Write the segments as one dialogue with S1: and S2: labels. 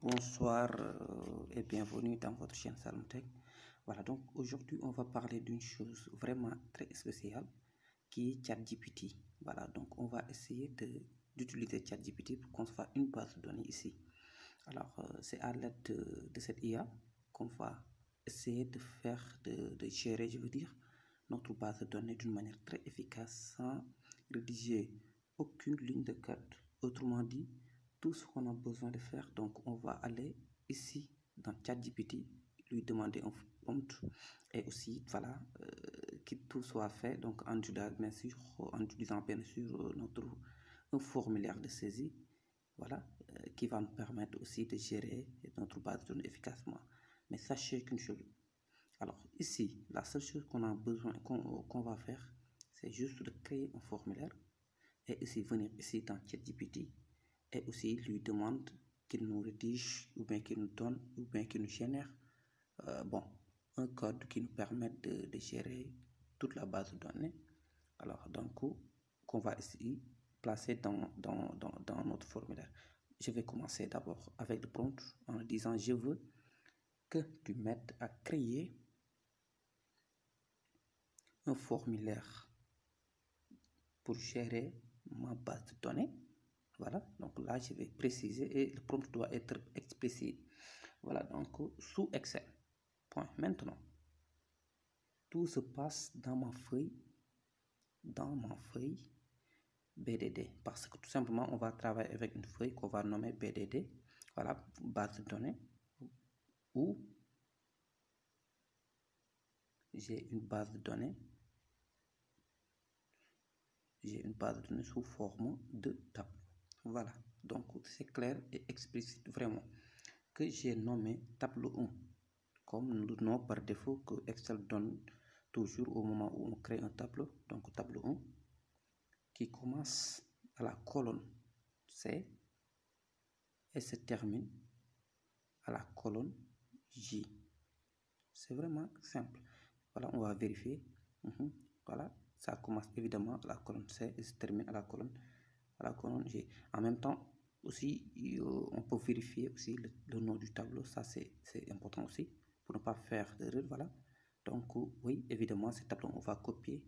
S1: Bonsoir et bienvenue dans votre chaîne Saloum Tech. Voilà, donc aujourd'hui on va parler d'une chose vraiment très spéciale qui est ChatGPT. Voilà, donc on va essayer d'utiliser ChatGPT pour construire une base de données ici. Alors c'est à l'aide de cette IA qu'on va essayer de faire, de gérer, je veux dire, notre base de données d'une manière très efficace sans rédiger aucune ligne de code. Autrement dit, tout ce qu'on a besoin de faire, donc on va aller ici dans ChatGPT, lui demander un prompt et aussi voilà que tout soit fait donc en utilisant bien sûr un formulaire de saisie, voilà, qui va nous permettre aussi de gérer notre base de données efficacement. Mais sachez qu'une chose, alors ici la seule chose qu'on a besoin qu'on va faire, c'est juste de créer un formulaire et ici venir ici dans ChatGPT et aussi lui demande qu'il nous rédige ou bien qu'il nous donne ou bien qu'il nous génère un code qui nous permette de gérer toute la base de données. Alors d'un coup qu'on va ici placer dans notre formulaire. Je vais commencer d'abord avec le prompt en disant je veux que tu m'aides à créer un formulaire pour gérer ma base de données. Voilà, donc là je vais préciser et le prompt doit être explicite. Voilà, donc sous Excel. Point. Maintenant, tout se passe dans ma feuille BDD, parce que tout simplement on va travailler avec une feuille qu'on va nommer BDD. Voilà, base de données, où j'ai une base de données. J'ai une base de données sous forme de tableau. Voilà, donc c'est clair et explicite vraiment que j'ai nommé tableau 1 comme le nom par défaut que Excel donne toujours au moment où on crée un tableau. Donc tableau 1 qui commence à la colonne C et se termine à la colonne J. C'est vraiment simple. Voilà, on va vérifier. Voilà, ça commence évidemment à la colonne C et se termine à la colonne G. En même temps, aussi, on peut vérifier aussi le nom du tableau. Ça, c'est important aussi pour ne pas faire d'erreur. Voilà. Donc, oui, évidemment, ce tableau, on va copier.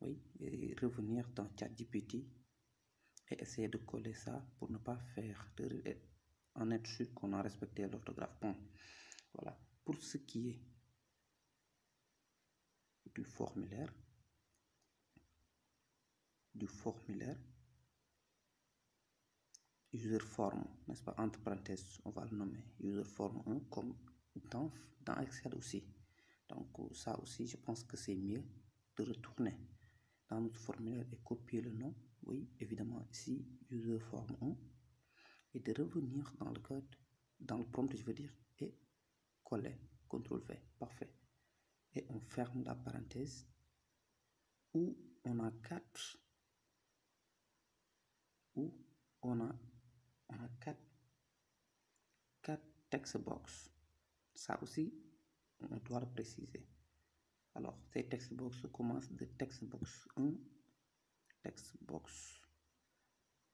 S1: Oui, et revenir dans ChatGPT et essayer de coller ça pour ne pas faire d'erreur et en être sûr qu'on a respecté l'orthographe. Bon. Voilà. Pour ce qui est du formulaire, user form, n'est-ce pas, entre parenthèses, on va le nommer user form 1 comme dans Excel aussi. Donc ça aussi, je pense que c'est mieux de retourner dans notre formulaire et copier le nom. Oui, évidemment, ici, user form 1 et de revenir dans le code, dans le prompt, je veux dire, et coller, CTRL V, parfait. Et on ferme la parenthèse où on a quatre text box. Ça aussi, on doit le préciser. Alors, ces text box commencent de text box 1, text box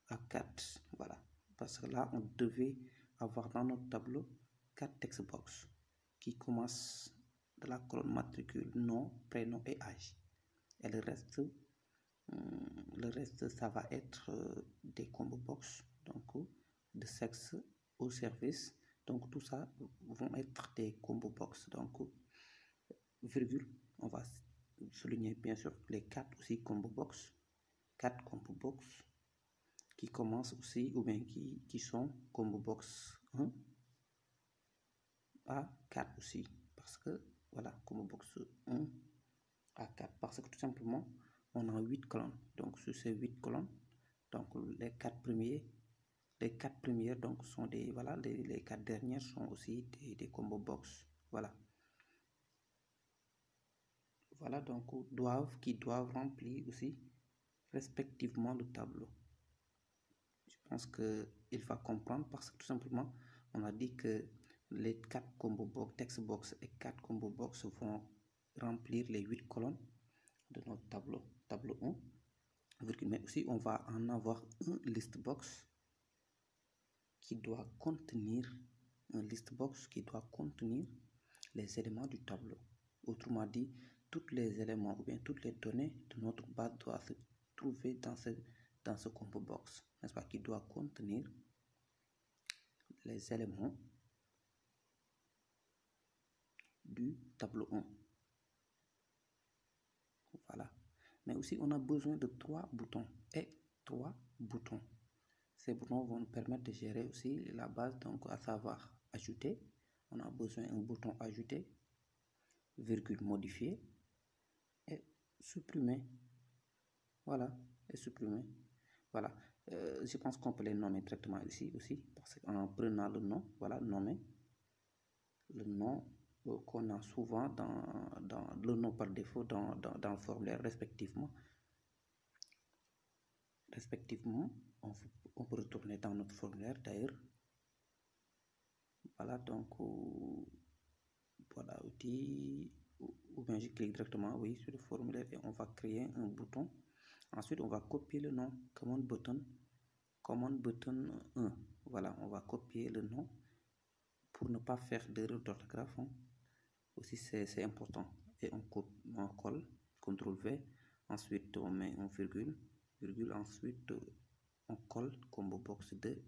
S1: à 4. Voilà. Parce que là, on devait avoir dans notre tableau 4 text box qui commencent de la colonne matricule, nom, prénom et âge. Et le reste, ça va être des combo box, donc de sexe au service. Donc tout ça vont être des combo box. Donc virgule, on va souligner bien sûr les 4 aussi combo box, 4 combo box qui commencent aussi ou bien qui sont combo box 1 à 4 aussi, parce que voilà, combo box 1 à 4, parce que tout simplement on a 8 colonnes. Donc sur ces 8 colonnes, donc les 4 premières donc sont des, voilà, les 4 dernières sont aussi des combo box. Voilà, donc qui doivent remplir aussi respectivement le tableau. Je pense que il va comprendre, parce que tout simplement on a dit que les 4 combo box, text box et 4 combo box vont remplir les 8 colonnes de notre tableau 1, mais aussi on va en avoir un list box qui doit contenir un list box qui doit contenir les éléments du tableau. Autrement dit, tous les éléments ou bien toutes les données de notre base doivent se trouver dans ce combo box, n'est-ce pas, qui doit contenir les éléments du tableau 1. Voilà. Mais aussi, on a besoin de 3 boutons et 3 boutons. Ces boutons vont nous permettre de gérer aussi la base, donc à savoir ajouter. On a besoin d'un bouton ajouter, virgule modifier et supprimer. Voilà, et supprimer. Voilà. Je pense qu'on peut les nommer directement ici aussi, parce qu'en prenant le nom, voilà, nommer le nom qu'on a souvent dans le nom par défaut dans le formulaire respectivement. On peut retourner dans notre formulaire d'ailleurs. Voilà, donc voilà, outil, ou bien je clique directement, oui, sur le formulaire et on va créer un bouton. Ensuite, on va copier le nom, command button 1. Voilà, on va copier le nom pour ne pas faire d'erreur d'orthographe. Aussi, c'est important. Et on colle, CTRL V. Ensuite, on met un virgule. Ensuite, on colle combo box 2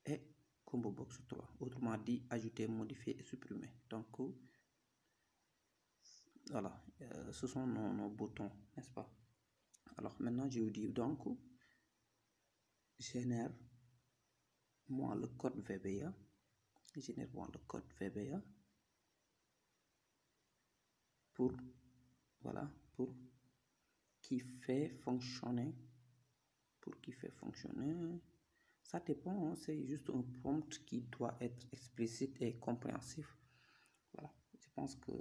S1: et combo box 3. Autrement dit, ajouter, modifier et supprimer. Donc, voilà, ce sont nos boutons, n'est-ce pas? Alors, maintenant, je vous dis donc, génère-moi le code VBA. Génère-moi le code VBA pour qui fait fonctionner. Ça dépend, c'est juste un prompt qui doit être explicite et compréhensif. Voilà, je pense que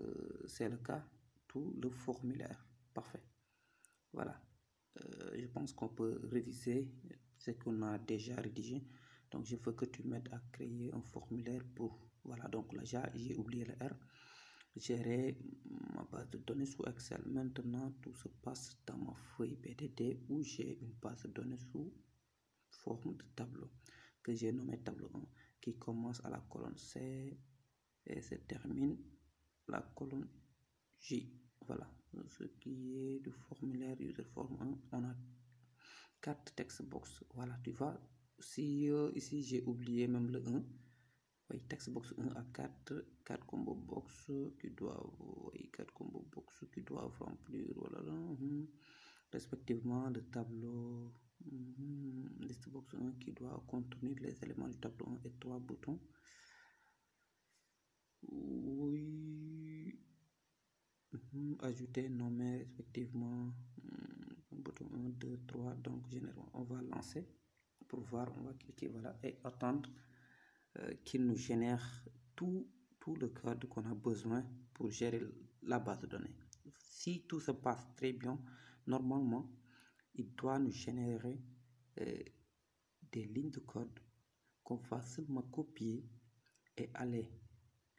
S1: c'est le cas, tout le formulaire. Parfait. Voilà, je pense qu'on peut réviser ce qu'on a déjà rédigé. Donc, je veux que tu m'aides à créer un formulaire pour, voilà, donc là, j'ai oublié le R. Gérer ma base de données sous Excel. Maintenant, tout se passe dans ma feuille BDD où j'ai une base de données sous forme de tableau que j'ai nommé tableau 1 qui commence à la colonne C et se termine la colonne J. Voilà, ce qui est du formulaire user form 1. On a 4 text box. Voilà, tu vois, si ici j'ai oublié même le 1. Oui, text box 1 à 4 combo box qui doivent, oui, 4 combo box qui doivent remplir, voilà, respectivement le tableau, list box 1 qui doit contenir les éléments du tableau 1 et 3 boutons. Oui, ajouter, nommer respectivement, bouton 1, 2, 3, donc généralement on va lancer pour voir, on va cliquer, voilà, et attendre qu'il nous génère tout le code qu'on a besoin pour gérer la base de données. Si tout se passe très bien, normalement, il doit nous générer des lignes de code qu'on va seulement copier et aller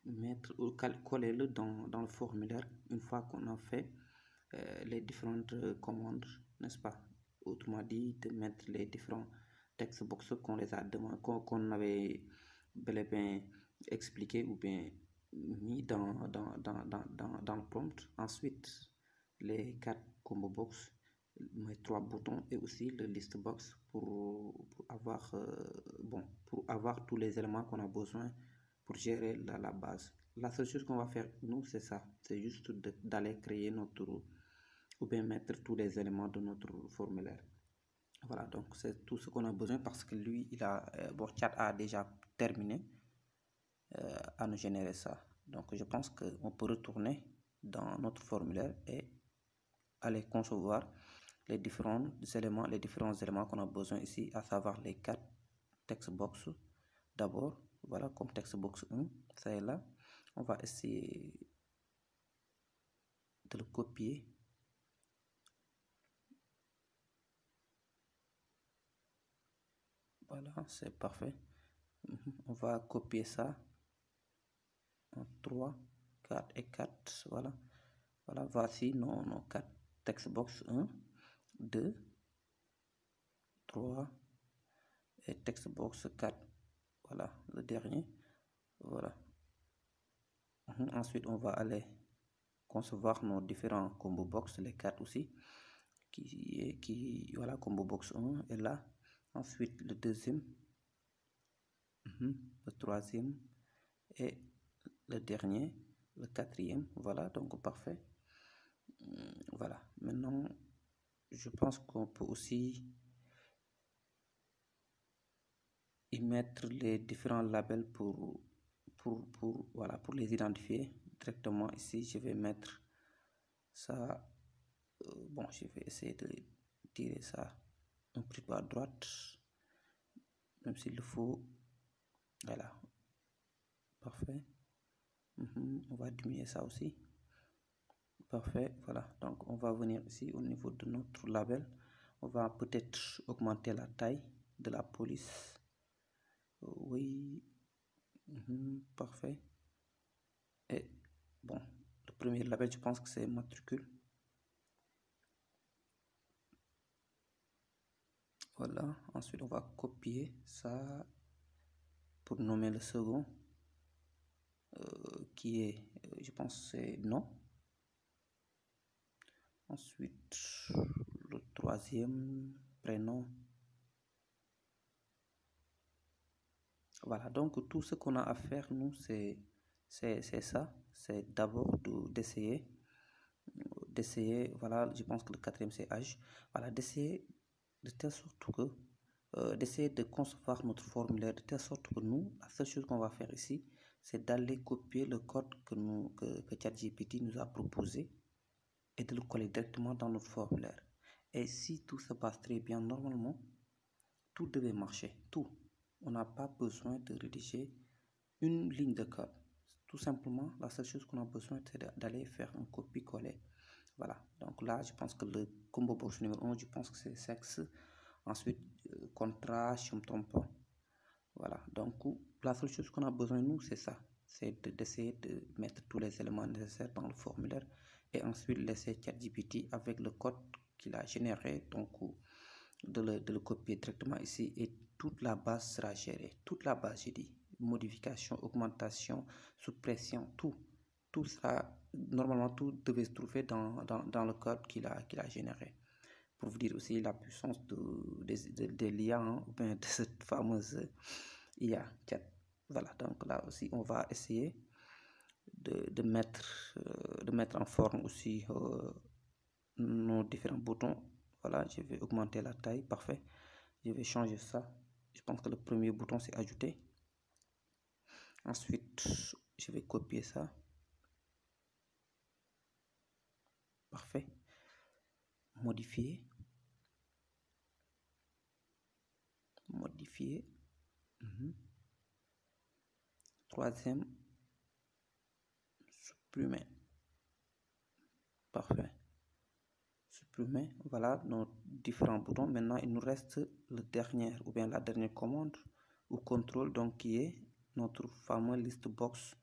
S1: mettre ou coller-le dans le formulaire une fois qu'on a fait les différentes commandes, n'est-ce pas? Autrement dit, de mettre les différents text box qu'on les a demandé, qu'on avait bel et bien expliqué ou bien mis dans le prompt. Ensuite, les 4 combo box, mes 3 boutons et aussi le list box pour avoir pour avoir tous les éléments qu'on a besoin pour gérer la base. La seule chose qu'on va faire nous, c'est ça, c'est juste d'aller créer notre ou bien mettre tous les éléments de notre formulaire. Voilà, donc c'est tout ce qu'on a besoin parce que lui, il a, Chat a déjà terminé à nous générer ça. Donc je pense qu'on peut retourner dans notre formulaire et aller concevoir les différents éléments qu'on a besoin ici, à savoir les 4 text box. D'abord, voilà, comme text box 1, ça est là. On va essayer de le copier. Voilà, c'est parfait. On va copier ça en 3, 4 et 4. Voilà. Voilà, voici nos 4 text box 1, 2, 3 et text box 4. voilà, le dernier, voilà. Ensuite, on va aller concevoir nos différents combo box, les 4 aussi, voilà, combo box 1 est là. Ensuite, le deuxième, le troisième et le dernier, le quatrième, voilà, donc parfait. Voilà, maintenant, je pense qu'on peut aussi y mettre les différents labels voilà, pour les identifier directement. Ici, je vais mettre ça, bon, je vais essayer de tirer ça un petit peu à droite, même s'il le faut, voilà, parfait. On va diminuer ça aussi, parfait, voilà. Donc on va venir ici au niveau de notre label, on va peut-être augmenter la taille de la police, oui, parfait. Et bon, le premier label, je pense que c'est matricule, voilà. Ensuite on va copier ça pour nommer le second, qui est, je pense c'est non. Ensuite le troisième, prénom. Voilà, donc tout ce qu'on a à faire, nous, c'est ça. C'est d'abord d'essayer, voilà, je pense que le quatrième, c'est âge. Voilà, d'essayer de telle sorte que, d'essayer de concevoir notre formulaire de telle sorte que nous, la seule chose qu'on va faire ici, c'est d'aller copier le code que ChatGPT nous a proposé et de le coller directement dans notre formulaire. Et si tout se passe très bien, normalement, tout devait marcher, tout. On n'a pas besoin de rédiger une ligne de code. Tout simplement, la seule chose qu'on a besoin, c'est d'aller faire un copier-coller. Voilà, donc là, je pense que le combo box numéro 1, je pense que c'est sexe. Ensuite, contrat, je ne me trompe pas. Voilà, donc la seule chose qu'on a besoin, nous, c'est ça. C'est d'essayer de mettre tous les éléments nécessaires dans le formulaire et ensuite laisser ChatGPT avec le code qu'il a généré, donc de le copier directement ici et toute la base sera gérée. Toute la base, j'ai dit, modification, augmentation, suppression, tout sera, normalement, tout devait se trouver dans le code qu'il a généré. Pour vous dire aussi la puissance de l'IA, ou bien de cette fameuse IA chat. Voilà, donc là aussi, on va essayer de mettre en forme aussi nos différents boutons. Voilà, je vais augmenter la taille, parfait. Je vais changer ça. Je pense que le premier bouton c'est ajouter. Ensuite, je vais copier ça. Parfait. Modifier. Modifier. Troisième, supprimer. Parfait. Supprimer. Voilà nos différents boutons. Maintenant, il nous reste le dernier ou bien la dernière commande ou contrôle, donc qui est notre fameux list box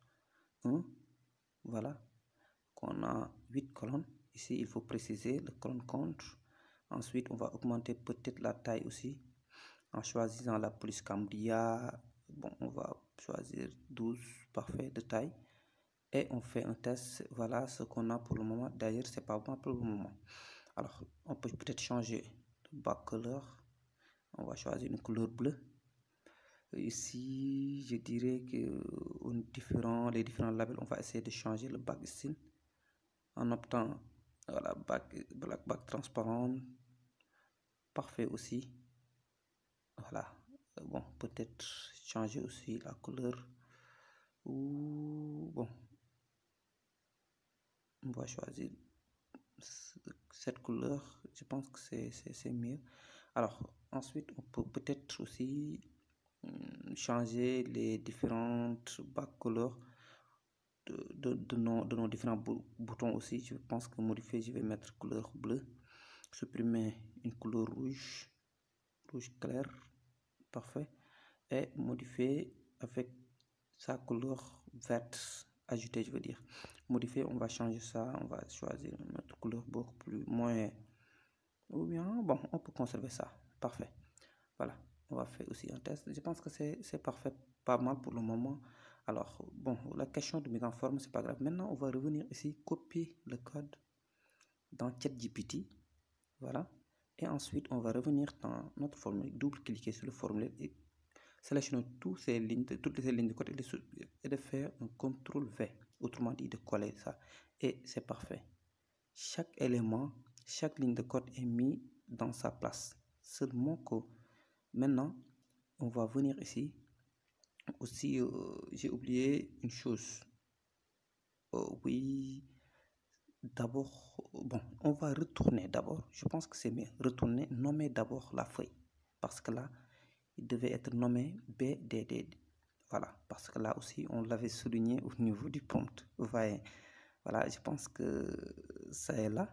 S1: 1. Voilà. Qu'on a 8 colonnes. Ici, il faut préciser le colonne compte. Ensuite, on va augmenter peut-être la taille aussi en choisissant la police Cambria. Bon, on va choisir 12, parfait, de taille. Et on fait un test. Voilà ce qu'on a pour le moment. D'ailleurs, c'est pas bon pour le moment. Alors, on peut peut-être changer de back color. On va choisir une couleur bleue. Ici, je dirais que les différents labels, on va essayer de changer le back style en optant voilà, black back transparent, parfait aussi. Voilà, bon, peut-être changer aussi la couleur ou bon, on va choisir cette couleur, je pense que c'est mieux. Alors ensuite on peut peut-être aussi changer les différentes back couleurs de nos différents boutons aussi. Je pense que modifier, je vais mettre couleur bleue, supprimer une couleur rouge clair, parfait, et modifier avec sa couleur verte ajoutée, je veux dire. Modifier, on va changer ça, on va choisir notre couleur beaucoup plus moins, ou bien bon, on peut conserver ça, parfait. Voilà, on va faire aussi un test. Je pense que c'est parfait pas mal pour le moment. Alors, bon, la question de mise en forme, c'est pas grave. Maintenant, on va revenir ici, copier le code dans ChatGPT. Voilà. Et ensuite, on va revenir dans notre formulaire, double-cliquer sur le formulaire et sélectionner toutes ces lignes de code et de faire un CTRL-V, autrement dit de coller ça. Et c'est parfait. Chaque élément, chaque ligne de code est mis dans sa place. Seulement que maintenant, on va venir ici. Aussi, j'ai oublié une chose. Oui, d'abord, bon, on va retourner d'abord. Je pense que c'est mieux. Retourner, nommer d'abord la feuille. Parce que là, il devait être nommé BDD. Voilà, parce que là aussi, on l'avait souligné au niveau du prompt. Vous voyez, voilà, je pense que ça est là.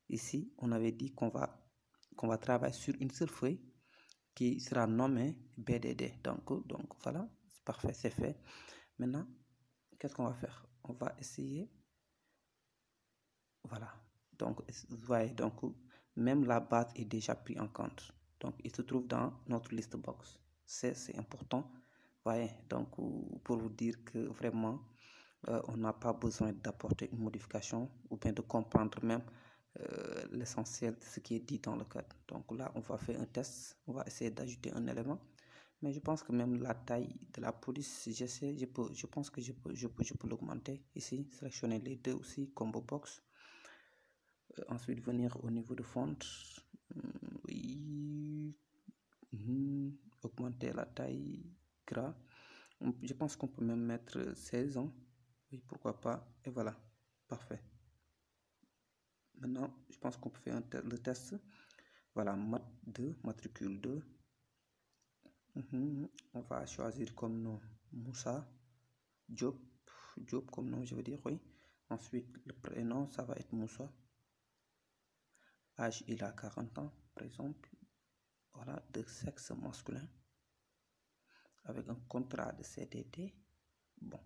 S1: Ici, on avait dit qu'on va travailler sur une seule feuille qui sera nommée BDD. Donc voilà, c'est parfait, c'est fait. Maintenant, qu'est-ce qu'on va faire? On va essayer. Voilà. Donc, vous voyez, donc, même la base est déjà prise en compte. Donc, il se trouve dans notre liste box. C'est important. Vous voyez, donc, pour vous dire que vraiment, on n'a pas besoin d'apporter une modification ou bien de comprendre même l'essentiel de ce qui est dit dans le code. Donc là, on va faire un test. On va essayer d'ajouter un élément. Mais je pense que même la taille de la police, je pense que je peux l'augmenter ici. Sélectionner les deux aussi, combo box. Ensuite, venir au niveau de font. Oui. Augmenter la taille gras. Je pense qu'on peut même mettre 16 ans. Oui, pourquoi pas. Et voilà. Parfait. Maintenant, je pense qu'on peut faire le test. Voilà, mat 2, matricule 2. On va choisir comme nom Moussa. Job comme nom, je veux dire, oui. Ensuite, le prénom, ça va être Moussa. Âge, il a 40 ans, par exemple. Voilà, de sexe masculin. Avec un contrat de CDD. Bon.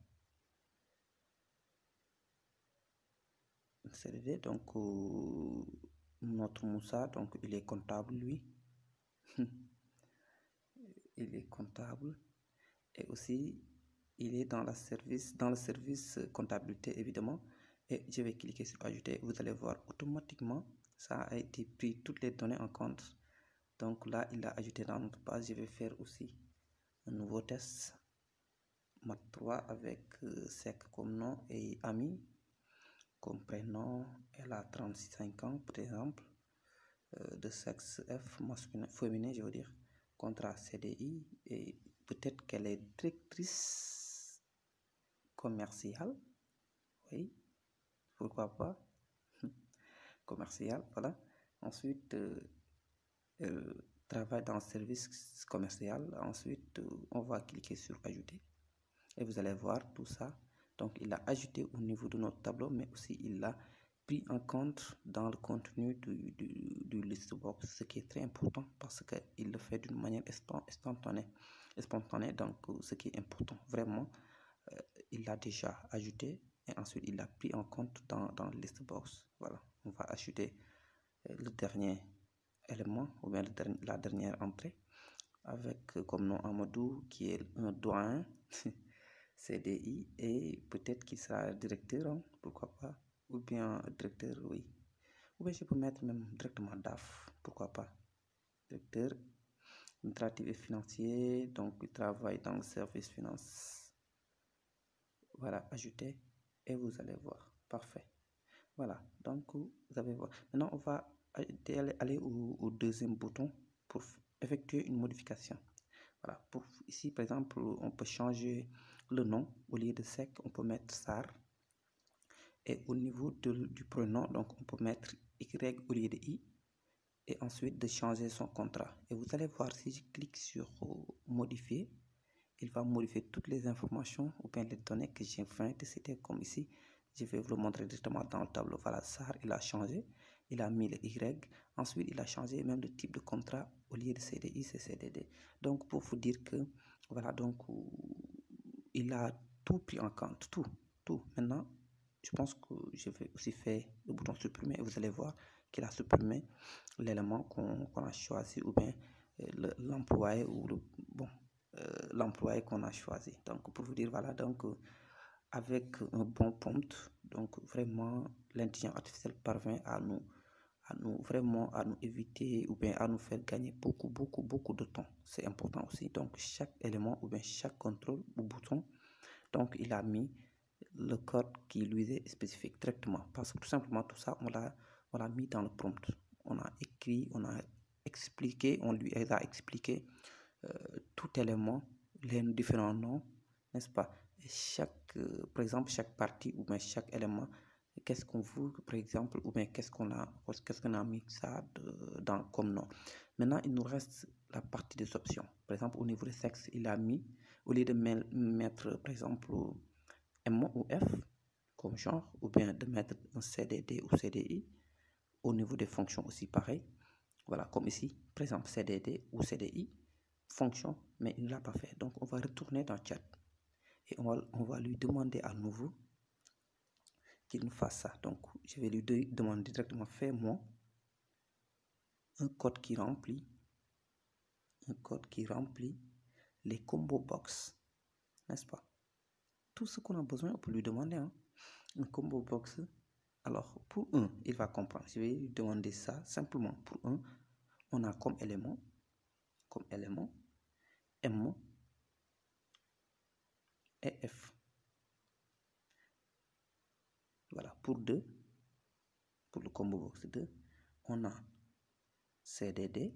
S1: CDD, donc notre Moussa, donc il est comptable, lui. Il est comptable. Et aussi, il est dans le service comptabilité, évidemment. Et je vais cliquer sur ajouter. Vous allez voir automatiquement, ça a été pris toutes les données en compte. Donc là, il a ajouté dans notre base. Je vais faire aussi un nouveau test. Mat 3 avec sec comme nom et ami comme prénom. Elle a 35 ans, par exemple. De sexe F, masculin, féminin, je veux dire. Contrat CDI. Et peut-être qu'elle est directrice commerciale. Oui, pourquoi pas. Commercial, voilà. Ensuite, elle travaille dans le service commercial. Ensuite, on va cliquer sur ajouter. Et vous allez voir tout ça. Donc, il a ajouté au niveau de notre tableau, mais aussi il l'a pris en compte dans le contenu du list box, ce qui est très important parce qu'il le fait d'une manière spontanée. Donc, ce qui est important, vraiment, il l'a déjà ajouté et ensuite il l'a pris en compte dans le list box. Voilà, on va ajouter le dernier élément ou bien la dernière entrée avec comme nom Amadou qui est un doyen CDI et peut-être qu'il sera directeur, hein, pourquoi pas, ou bien directeur, oui, ou bien je peux mettre même directement DAF, pourquoi pas, directeur administratif et financier, donc il travaille dans le service finance. Voilà, ajouter et vous allez voir, parfait. Voilà, donc vous allez voir. Maintenant, on va aller au deuxième bouton pour effectuer une modification. Voilà, ici par exemple, on peut changer le nom. Au lieu de sec, on peut mettre SAR. Et au niveau du prénom, donc on peut mettre Y au lieu de I. Et ensuite de changer son contrat. Et vous allez voir, si je clique sur modifier, il va modifier toutes les informations ou bien les données que j'ai fait. C'était comme ici. Je vais vous le montrer directement dans le tableau. Voilà, SAR, il a changé. Il a mis le Y. Ensuite, il a changé même le type de contrat. Au lieu de CDI, c'est CDD. Donc, pour vous dire que, voilà, donc, il a tout pris en compte. Tout. Maintenant, je pense que je vais aussi faire le bouton supprimer. Et vous allez voir qu'il a supprimé l'élément qu'on a choisi ou bien l'employé ou l'employé qu'on a choisi. Donc pour vous dire, voilà, donc avec un bon prompt, donc vraiment l'intelligence artificielle parvient à nous vraiment à nous éviter ou bien à nous faire gagner beaucoup de temps. C'est important aussi. Donc chaque élément ou bien chaque contrôle ou bouton, donc il a mis le code qui lui est spécifique directement, parce que tout simplement tout ça on l'a mis dans le prompt. On a écrit, on a expliqué, on lui a expliqué tout élément, les différents noms, n'est-ce pas? Et chaque, par exemple, chaque partie ou bien chaque élément, qu'est-ce qu'on veut, par exemple, ou bien qu'est-ce qu'on a mis ça dans comme nom. Maintenant, il nous reste la partie des options. Par exemple, au niveau du sexe, il a mis, au lieu de mettre, par exemple, M ou F comme genre, ou bien de mettre un CDD ou CDI, au niveau des fonctions aussi pareil. Voilà, comme ici, par exemple, CDD ou CDI, fonction, mais il ne l'a pas fait. Donc, on va retourner dans chat et on va lui demander à nouveau qu'il nous fasse ça. Donc, je vais lui demander directement, fais-moi un code qui remplit les combo box, n'est-ce pas? Tout ce qu'on a besoin, on peut lui demander, hein? Un combo box. Alors, pour 1, il va comprendre. Je vais lui demander ça simplement. Pour 1, on a comme élément M et F. Voilà, pour 2, pour le combo box 2, on a CDD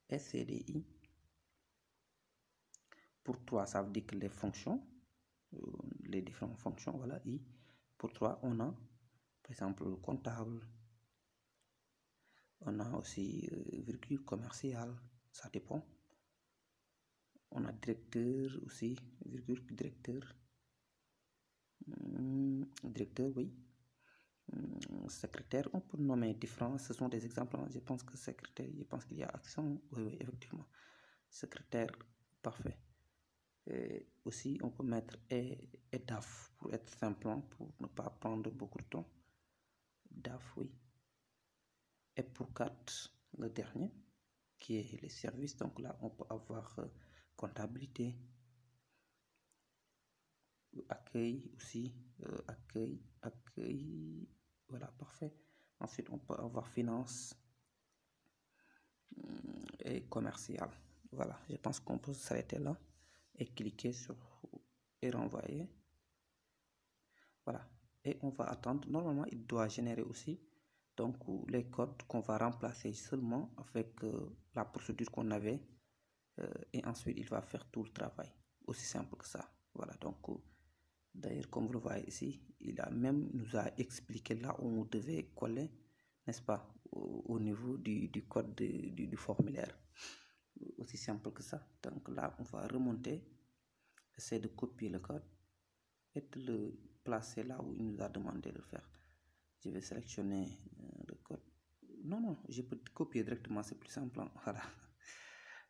S1: et CDI. Pour 3, ça veut dire que les fonctions, les différentes fonctions, voilà, I. Pour 3, on a, par exemple, le comptable. On a aussi virgule commercial, ça dépend. On a directeur aussi, virgule directeur. Directeur, oui. Secrétaire, on peut nommer différents, ce sont des exemples. Je pense que secrétaire, je pense qu'il y a accent, oui, effectivement. Secrétaire, parfait. Et aussi, on peut mettre et DAF pour être simple, pour ne pas prendre beaucoup de temps. DAF, oui. Et pour 4, le dernier, qui est les services. Donc là, on peut avoir comptabilité, accueil aussi, accueil, voilà, parfait. Ensuite, on peut avoir finance et commercial. Voilà, je pense qu'on peut s'arrêter là et cliquer sur et renvoyer. Voilà, et on va attendre. Normalement, il doit générer aussi donc les codes qu'on va remplacer seulement avec la procédure qu'on avait. Et ensuite, il va faire tout le travail. Aussi simple que ça. Voilà, donc d'ailleurs, comme vous le voyez ici, il a même nous a expliqué là où on devait coller, n'est-ce pas, au niveau du code du formulaire. Aussi simple que ça. Donc là, on va remonter, essayer de copier le code et de le placer là où il nous a demandé de le faire. Je vais sélectionner le code. Non, je peux copier directement, c'est plus simple. Voilà.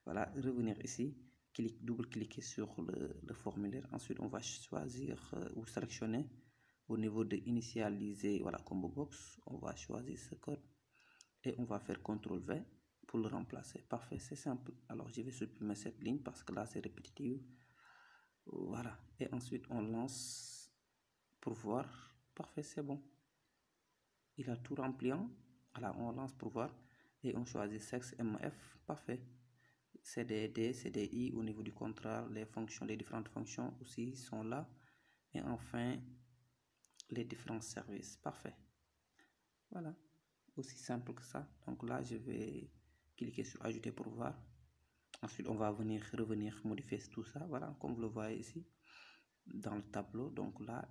S1: Voilà, revenir ici, double-cliquer sur le formulaire. Ensuite, on va choisir ou sélectionner au niveau de initialiser, voilà, combo box. On va choisir ce code et on va faire CTRL-V pour le remplacer. Parfait, c'est simple. Alors, je vais supprimer cette ligne parce que là, c'est répétitif. Voilà, et ensuite, on lance pour voir. Parfait, c'est bon. Il a tout rempli. Voilà, on lance pour voir et on choisit sexe MF. Parfait. CDD, CDI au niveau du contrat, les fonctions, les différentes fonctions aussi sont là. Et enfin, les différents services. Parfait. Voilà. Aussi simple que ça. Donc là, je vais cliquer sur ajouter pour voir. Ensuite, on va revenir modifier tout ça. Voilà, comme vous le voyez ici dans le tableau. Donc là,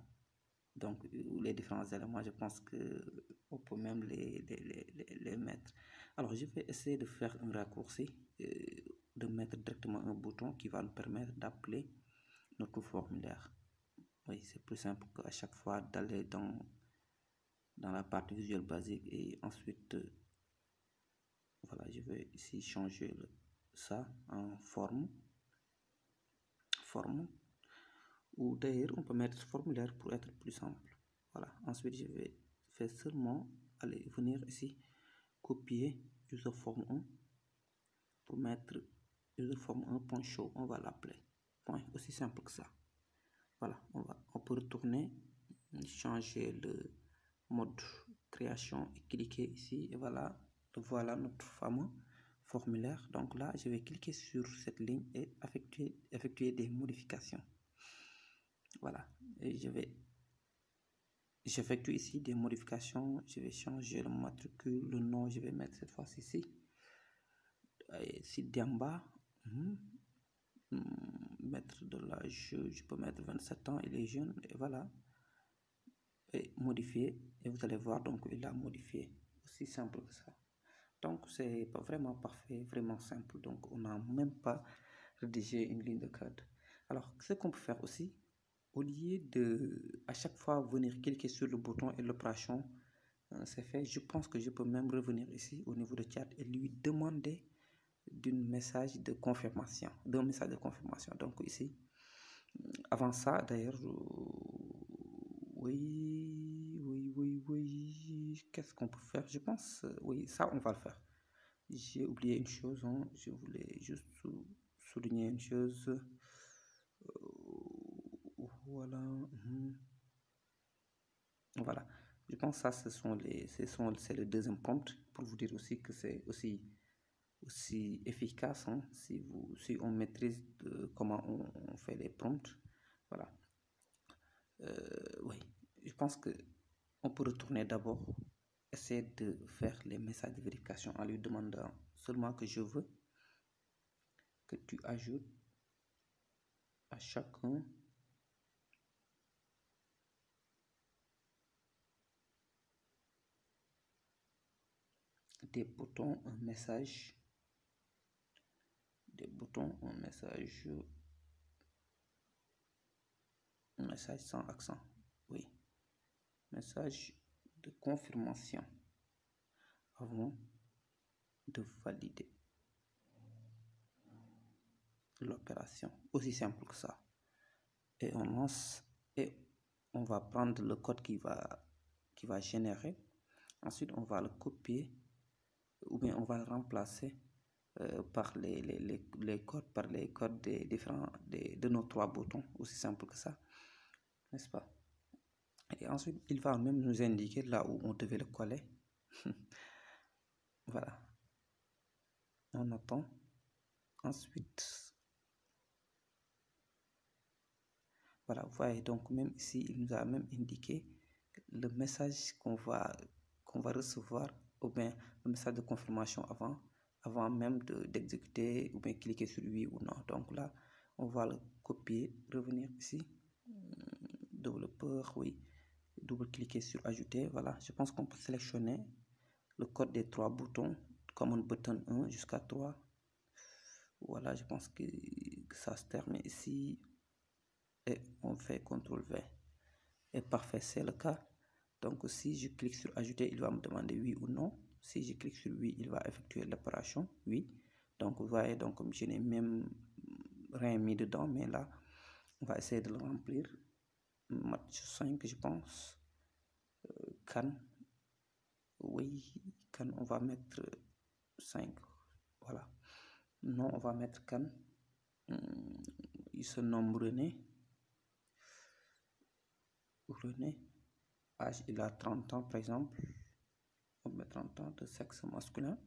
S1: donc les différents éléments, je pense que on peut même les mettre. Alors, je vais essayer de faire un raccourci, de mettre directement un bouton qui va nous permettre d'appeler notre formulaire. Oui, c'est plus simple qu'à chaque fois d'aller dans la partie visuelle basique et ensuite, voilà, je vais ici changer ça en forme, ou d'ailleurs on peut mettre ce formulaire pour être plus simple. Voilà, ensuite je vais faire seulement venir ici copier user form 1 pour mettre user form un point show, on va l'appeler point, aussi simple que ça. Voilà, on peut retourner, changer le mode création et cliquer ici et voilà notre fameux formulaire. Donc là je vais cliquer sur cette ligne et effectuer des modifications. Voilà, et j'effectue ici des modifications. Je vais changer le matricule, le nom je vais mettre cette fois-ci ici, d'en bas, mettre de l'âge, je peux mettre 27 ans, il est jeune, et voilà, et modifier, et vous allez voir, donc il a modifié, aussi simple que ça. Donc c'est vraiment parfait, vraiment simple, donc on n'a même pas rédigé une ligne de code. Alors ce qu'on peut faire aussi, au lieu de à chaque fois venir cliquer sur le bouton et l'opération c'est fait, je pense que je peux même revenir ici au niveau de chat et lui demander d'un message de confirmation. Donc ici, avant ça d'ailleurs, oui, qu'est-ce qu'on peut faire? Je pense, oui, ça on va le faire. J'ai oublié une chose, hein. Je voulais juste souligner une chose. Voilà. Voilà. Je pense que ça, c'est le deuxième prompt pour vous dire aussi que c'est aussi efficace, hein, si on maîtrise comment on fait les prompts. Voilà. Oui, je pense que on peut retourner d'abord, essayer de faire les messages de vérification en lui demandant seulement que je veux que tu ajoutes à chacun des boutons un message, un message sans accent, oui, message de confirmation avant de valider l'opération, aussi simple que ça. Et on lance et on va prendre le code qui va générer. Ensuite on va le copier ou bien on va le remplacer par les codes des différents de nos trois boutons, aussi simple que ça, n'est-ce pas? Et ensuite il va même nous indiquer là où on devait le coller. Voilà, on attend. Ensuite voilà, vous voyez, donc même ici il nous a même indiqué le message qu'on va recevoir, ou bien le message de confirmation avant même d'exécuter ou bien cliquer sur oui ou non. Donc là on va le copier, revenir ici, développeur, oui, double-cliquer sur ajouter. Voilà, je pense qu'on peut sélectionner le code des trois boutons, command button 1 jusqu'à 3. Voilà, je pense que ça se termine ici et on fait CTRL V. Et parfait, c'est le cas. Donc si je clique sur ajouter, il va me demander oui ou non. Si je clique sur oui, il va effectuer l'opération oui. Donc vous voyez, donc comme je n'ai même rien mis dedans, mais là on va essayer de le remplir. Match 5 je pense. Can, oui, can, on va mettre 5. Voilà. Non, on va mettre can. Il se nomme René. Âge, il a 30 ans par exemple. On met 30 ans, de sexe masculin.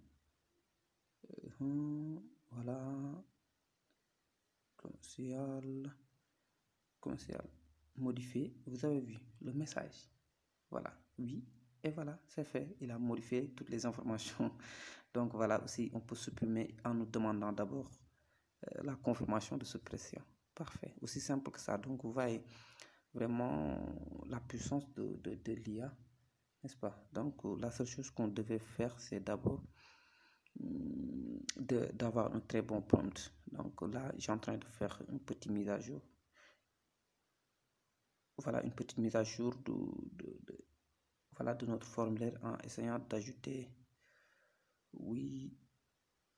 S1: Voilà. Commercial. Modifier. Vous avez vu le message. Voilà. Oui. Et voilà, c'est fait. Il a modifié toutes les informations. Donc voilà, aussi on peut supprimer en nous demandant d'abord la confirmation de suppression. Parfait. Aussi simple que ça. Donc vous voyez vraiment la puissance de l'IA, n'est-ce pas? Donc la seule chose qu'on devait faire, c'est d'abord d'avoir un très bon prompt. Donc là, j'ai en train de faire une petite mise à jour. Voilà, une petite mise à jour de notre formulaire en essayant d'ajouter, oui,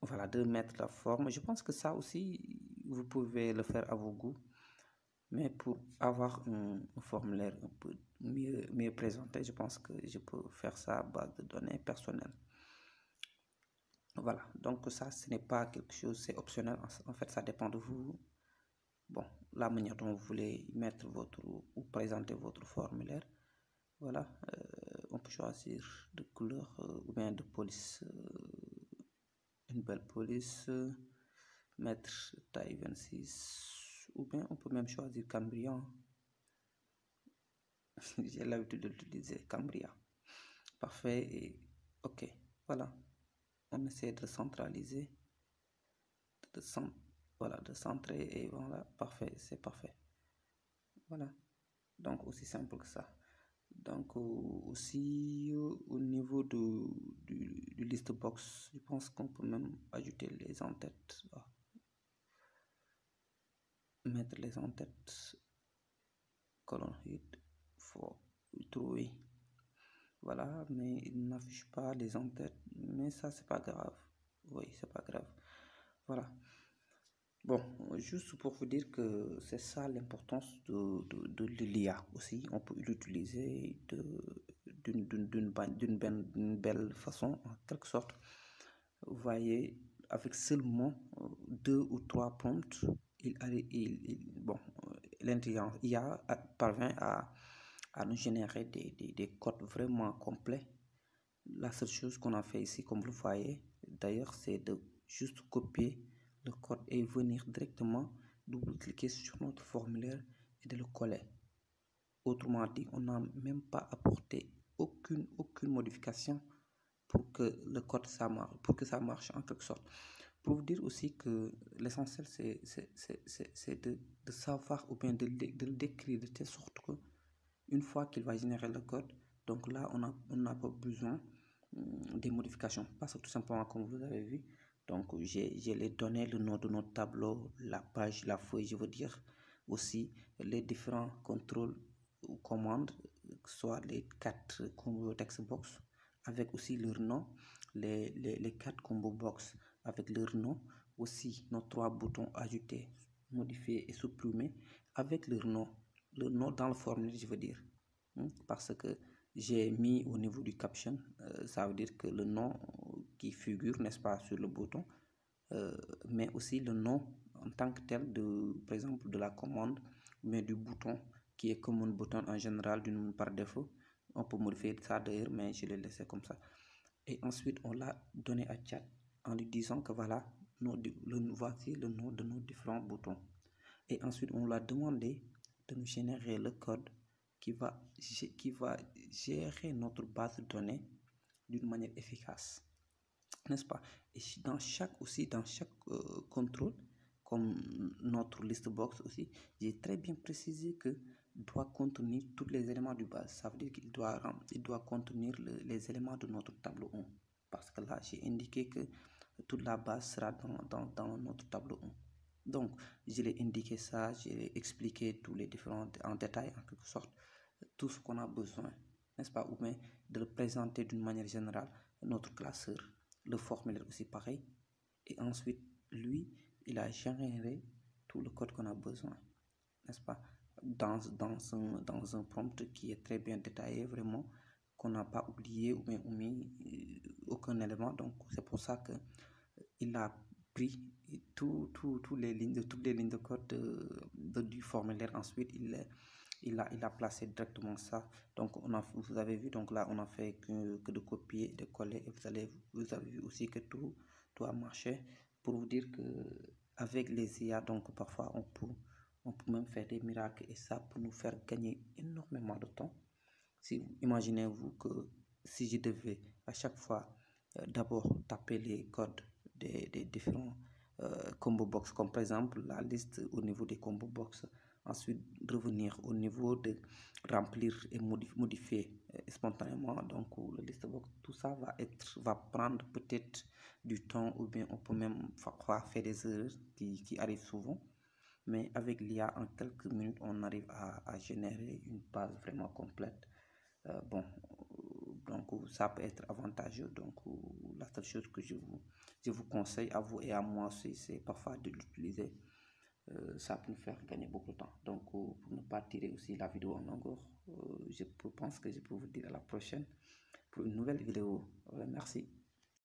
S1: voilà, de mettre la forme. Je pense que ça aussi, vous pouvez le faire à vos goûts. Mais pour avoir un formulaire un peu mieux présenté, je pense que je peux faire ça à base de données personnelles. Voilà, donc ça, ce n'est pas quelque chose, c'est optionnel. En fait, ça dépend de vous. Bon, la manière dont vous voulez mettre votre ou présenter votre formulaire. Voilà, on peut choisir de couleur ou bien de police, une belle police, mettre taille 26, ou bien on peut même choisir Cambria. J'ai l'habitude de l'utiliser, Cambria. Parfait, et ok, voilà. On essaie de centraliser, voilà, de centrer, et voilà, parfait, c'est parfait. Voilà, donc aussi simple que ça. Donc aussi au niveau du list box, je pense qu'on peut même ajouter les en-têtes. Mettre les en-têtes, colonne hit, faut trouver. Voilà, mais il n'affiche pas les en-têtes, mais ça c'est pas grave. Oui, c'est pas grave. Voilà. Bon, juste pour vous dire que c'est ça l'importance de l'IA aussi. On peut l'utiliser d'une belle façon, en quelque sorte. Vous voyez, avec seulement 2 ou 3 prompts, bon, l'intelligence IA parvient à nous générer des codes vraiment complets. La seule chose qu'on a fait ici, comme vous le voyez, d'ailleurs, c'est de juste copier le code et venir directement double-cliquer sur notre formulaire et de le coller. Autrement dit, on n'a même pas apporté aucune modification pour que le code pour que ça marche en quelque sorte. Pour vous dire aussi que l'essentiel, c'est de savoir ou bien de le décrire de telle sorte que une fois qu'il va générer le code, donc là, on n'a pas besoin des modifications. Parce que tout simplement, comme vous avez vu, donc j'ai les données, le nom de notre tableau, la page, la feuille, je veux dire, aussi les différents contrôles ou commandes, soit les 4 combos text box avec aussi leur nom, les 4 combo box avec leur nom, aussi nos 3 boutons ajouter, modifier et supprimer avec leur nom, le nom dans le formulaire, je veux dire, parce que j'ai mis au niveau du caption, ça veut dire que le nom qui figure, n'est-ce pas, sur le bouton, mais aussi le nom en tant que tel par exemple, de la commande, mais du bouton qui est comme un bouton en général par défaut. On peut modifier ça d'ailleurs, mais je l'ai laissé comme ça. Et ensuite, on l'a donné à Chat en lui disant que voilà, voici le nom de nos différents boutons. Et ensuite, on l'a demandé de nous générer le code qui va gérer notre base de données d'une manière efficace, n'est-ce pas? Et dans chaque contrôle, comme notre list box aussi, j'ai très bien précisé que doit contenir tous les éléments du base. Ça veut dire qu'il doit contenir les éléments de notre tableau 1. Parce que là, j'ai indiqué que toute la base sera dans notre tableau 1. Donc, je l'ai indiqué ça, j'ai expliqué tous les différents en détail, en quelque sorte, tout ce qu'on a besoin, n'est-ce pas? Ou bien de le présenter d'une manière générale, notre classeur, le formulaire aussi pareil. Et ensuite, lui, il a généré tout le code qu'on a besoin, n'est-ce pas? Dans un prompt qui est très bien détaillé, vraiment, qu'on n'a pas oublié ou bien omis aucun élément. Donc, c'est pour ça que il a pris toutes les lignes de code du formulaire. Ensuite, il a placé directement ça. Donc, vous avez vu, donc là, on a fait que de copier, de coller. Et vous avez vu aussi que tout a marché. Pour vous dire que avec les IA, donc parfois, on peut même faire des miracles et ça peut nous faire gagner énormément de temps. Imaginez-vous que si je devais à chaque fois d'abord taper les codes des différents combo box, comme par exemple la liste au niveau des combo box, ensuite revenir au niveau de remplir et modifier spontanément donc le list box, tout ça va prendre peut-être du temps, ou bien on peut même faire des erreurs qui arrivent souvent. Mais avec l'IA, en quelques minutes, on arrive à générer une base vraiment complète. Bon, donc ça peut être avantageux. Donc la seule chose que je vous conseille à vous et à moi aussi, c'est parfois de l'utiliser. Ça peut nous faire gagner beaucoup de temps. Donc pour ne pas tirer aussi la vidéo en longueur, je pense que je peux vous dire à la prochaine pour une nouvelle vidéo. Merci.